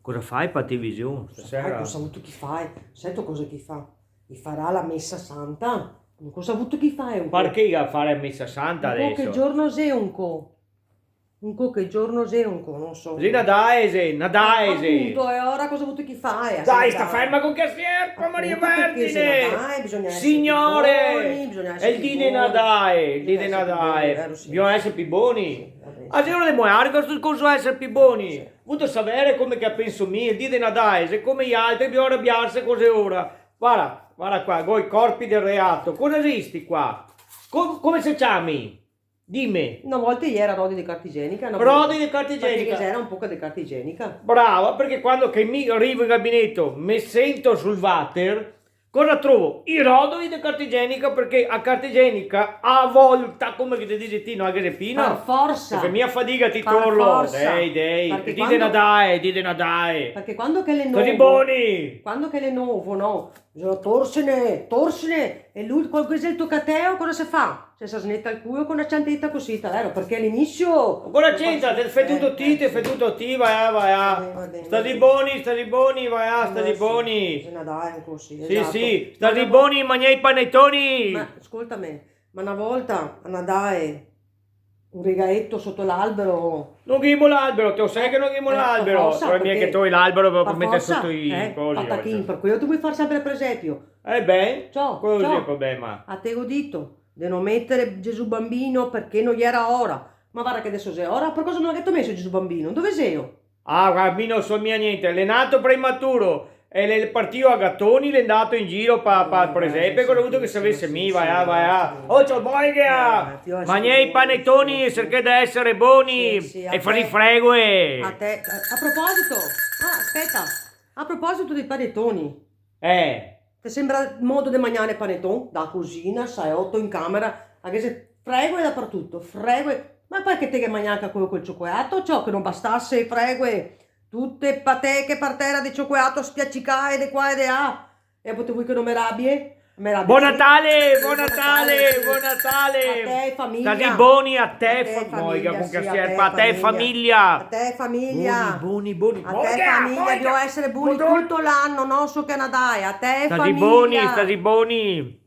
Cosa fai per televisione Sai stasera? cosa ha avuto chi fa? Sento cosa chi fa? Gli farà la messa santa? Cosa ha avuto chi fa? Un po'? Perché a fare messa santa Un po' che adesso? giorno sei un co? Un co che giorno sei un co? Non so. Così Nadaese, Nadaese! Appunto, e ora cosa ha avuto chi fa? Dai, sta ferma con che sierpa, Maria Appunto, perché se Vergine! Nadai bisogna essere Signore! più buoni, bisogna È essere il più dì di buoni. Nadai, il dì Bisogna di essere più buoni, Nadai. vero, sì. Bisogna essere più buoni. Sì, vabbè, Ah, se non le muoio, questo cosa essere più buoni. Sì. Vuoi sapere come che penso me, il dì di Nadai, se come gli altri bisogna arrabbiarsi così ora. Guarda qua, voi corpi del reato, cosa esisti qua? Come si chiami? Dimmi. Una volta ieri era Rodi di carta igienica. Rodi di carta Perché igienica. c'era un po' di carta igienica. Brava, perché quando che mi arrivo in gabinetto, mi sento sul water, cosa trovo? I rodoli di carta igienica, perché a carta igienica a volta, come che ti dici no, anche se Per pino, forza. che mia fatica ti Per torlo, forza. dei, Perché dite Nadai, Perché quando che le così nuovo... buoni, Quando che le nuovo, no? Bisogna torsene. E lui, qualcosa il toccateo, cosa si fa? Se si snetta il culo con una ciantetta così, vero? Perché all'inizio... ancora c'entra, fai tutto ti, vai Va bene, sta di va buoni, vai sta di buoni, Bisogna dare così, sì, esatto. sì, sta di buoni, mangiai i panettoni. Ma ascoltami, ma una volta a Nadale un regaletto sotto l'albero... Non ghimo l'albero, te lo sai che non ghimo l'albero. forza, Però mica perché- che tu hai l'albero per per mettere forza, sotto i cosi. patachin, per quello tu vuoi fare sempre per esempio. Beh, Ciao, quello è ciao. il problema. A te ho detto di non mettere Gesù bambino perché non era ora. Ma guarda che adesso sei ora, per cosa non hai messo Gesù bambino? Dove sei io? Ah, guarda, non so mia niente, l'è nato prematuro. E le partito a gattoni, l'è andato in giro per esempio, cosa ho avuto che sapesse mi, vai. Oh, ciao, boiga! Mangiai i panettoni e cercai di essere buoni Sì, e a farli te. fregue. A te, a proposito, aspetta, a proposito dei panettoni, ti sembra il modo di mangiare panettoni? Da cucina, salotto, in camera, anche se fregue dappertutto, fregue. Ma perché te che mangi anche quello col cioccolato? Ciò che non bastasse fregue, tutte pateche per terra di cioccolato spiaccicate di qua e di là. E poi vuoi che non mi rabbie? Buon Natale, buon A Natale! te famiglia. Stati buoni a te, A te famiglia, con sì, che a sierpa, a te A famiglia! te famiglia. Buoni. A te famiglia, devo essere buoni tutto l'anno, non so che Nadai. A te Stati famiglia. buoni.